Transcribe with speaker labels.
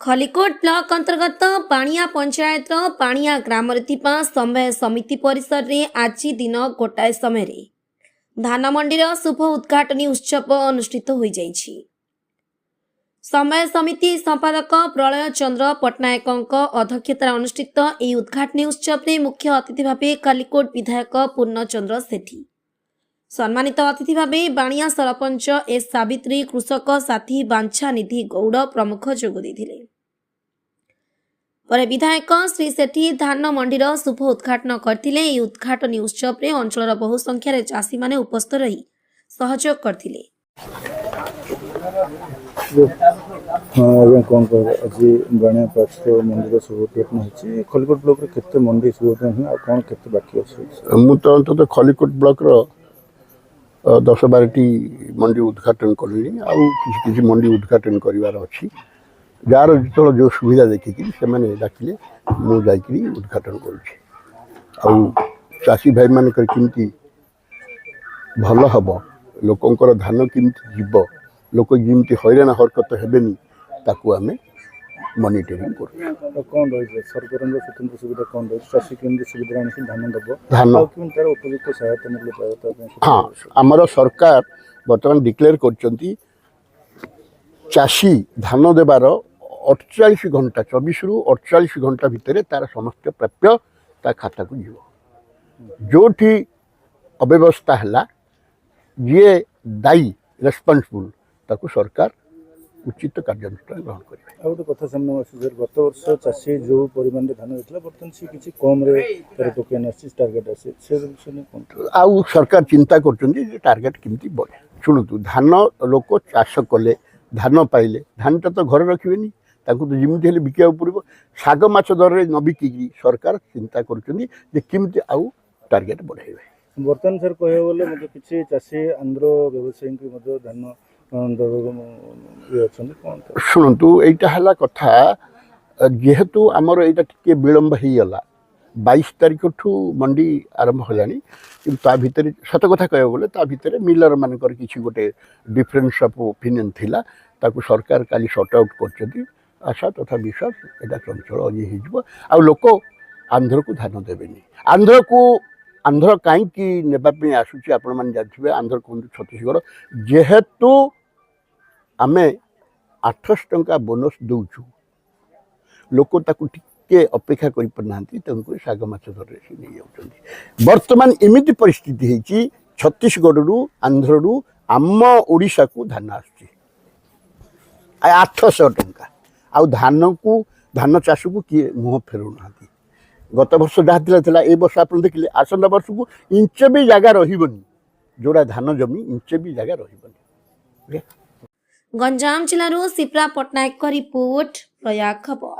Speaker 1: Khallikote block अंतर्गत पाणिया पंचायत पाणिया ग्राम समय समिति परिसर में आज दिन गोटाए समय धान मंडीर शुभ उद्घाटनी उत्सव अनुष्ठित हो जाइछि। समय समिति संपादक प्रलय चंद्र पट्टनायक अध्यक्षतार अनुष्ठित यह उद्घाटनी उत्सव में मुख्य अतिथि भाव खलिकोट विधायक पूर्णचंद्र सेठी, सम्मानित अतिथि भाव बाणिया सरपंच एस सावित्री, कृषक साथी बांछा निधि गौड़ प्रमुख जोग देथिले। पर विधायक श्री सेठी धान मंडीर शुभ उद्घाटन करथिले। यह उद्घाटनी उत्सव में अंचल बहु संख्यार चाषी माने उपस्थित रही सहयोग करथिले।
Speaker 2: कौन आज बाणिया पार्श्व मंदिर शुभ उद्घाटन होछि। खलिकोट ब्लॉक रे केते मंडी शुभ उद्घाटन आ कोन केते बाकी अछि।
Speaker 3: मु तो अंत खलिकोट ब्लॉक रो 10-12टी मंडी उद्घाटन कली किसी मंडी उद्घाटन करिवार अछि। जार जो जो सुविधा देखिकी से मैंने डाकिले मु जाइकरी उद्घाटन करुछि। चाषी भाई मान केमती भल हम लोकंकर धान केमती जीव लोक जमी हैरान हरकत हेबेनी ताकू आम मॉनिटरिंग कर
Speaker 2: कौन रही सरकार स्वतंत्र सुविधा कौन रही चाषी केमती सुविधा धान दब
Speaker 3: धान
Speaker 2: तार उपयुक्त सहायता मूल्य पाइबा।
Speaker 3: हाँ आमर सरकार बर्तमान डिक्लेयर करचंती चाषी धान देवार 48 घंटा 24 रु 48 घंटा भितर तार समस्त प्राप्य ता खाता को जीव। जो अव्यवस्था है जी दायी रेस्पॉन्सिबल ताकू सरकार उचित कार्यानुष्ठान ग्रहण करें।
Speaker 2: गोटे कथा सामने आस गत वर्ष चाषी जो परिमाण धान देता बर्तमान सी किसी कम टोकेन टार्गेट आसे
Speaker 3: आउ सरकार चिंता कर टार्गेट केमती बढ़े। शुणु धान लोक चाष कले धान पाइले धान तो घर रखिए ताकू तो जमी हेल्ले बिका पड़ो। शाग माछ दर में न बिकी सरकार चिंता करमती आउ टार्गेट बढ़े।
Speaker 2: बर्तमान सर कह गले किसी चाषी आंध्र व्यवसायी धान
Speaker 3: शुणु यहाँ कथा जेहेतु आमर यहाँ टे विलम्ब हो गला 22 तारीख ठू मंडी आरंभ होलानी कि भितर सत कथा कह गले ता भितर मिलर मानकर किसी गोटे डिफरेन्स ऑफ ओपिनियन थिला ताकू सरकार काली सॉर्ट आउट कर आशा तथा विश्वास एटा चंचल ये हो लोक आंध्र को धान देवेनी। आंध्र को आंध्र कहीं नेबापी आसूची आपण मैंने जानते आंध्र कहते छत्तीसगढ़ जेहेतु आमे 800 टंका बोनस दौचु लोक ताकू टिके अपेक्षा करि पना तेणुक शाग माछ दर नहीं जाऊँ। बर्तमान एमती परिस्थिति होती छत्तीसगढ़ रु आंध्र रु आम ओडिशा को धान आसुची 800 टंका आ धान को धान चाष को किए मुह फेरु ना। गत वर्ष जहाँ ए वर्ष आप देखिले आसंता वर्ष को इंचे भी जगह रही जोड़ा धान जमी इंचे भी जगह रही।
Speaker 1: गंजाम जिलूर शिप्रा पट्टनायक रिपोर्ट प्रयाग खबर।